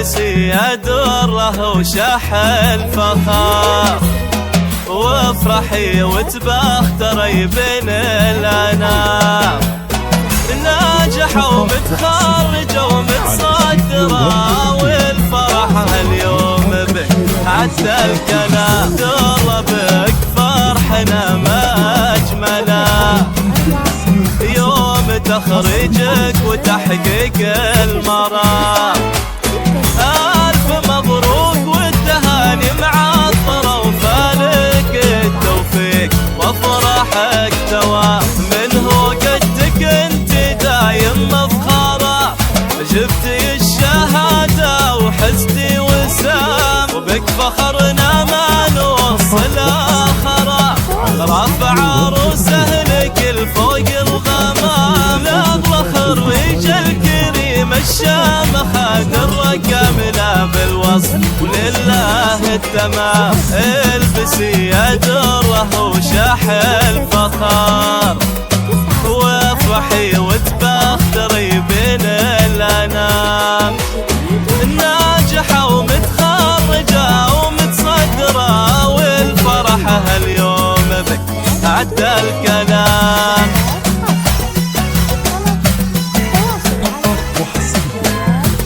البسي دره وشحن فخار، وافرحي وتبختري بين الانام. ناجحة ومتخرجة ومتصدرة، والفرح هاليوم بك حتى الكلام. ترى بك فرحنا ما أجمله، يوم تخرجك وتحقيق المرام. ألف مبروك والتهاني معطرة، وفالك التوفيق وافرحك دوام. من هو قدك انت دايم مفخرة، جبتي الشهادة وحزتي وسام. وبك فخرنا ما نوصل آخره، رفع عروسه لك الفوق الغمام. نغلى خريج الكريم الشام، خاد الرقم لا بالوصف ولله التمام. البسي دره وشحن فخار، وافرحي وتبختري بين الانام. ناجحة ومتخرجة ومتصدرة، والفرح هاليوم بك عدى الكلام.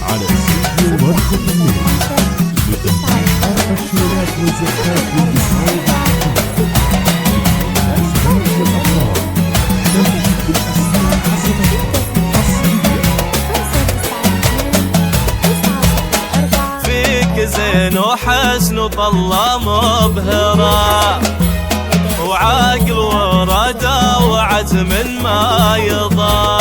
على سيدي الورد النيل لتنفيذ التشميلات والزكاة والإسعاد والأفراد. تمجد بالأسماء حسنة أصلية. فيك زين وحسن وطلة مبهرة، وعقل ورده وعزم ما يضام.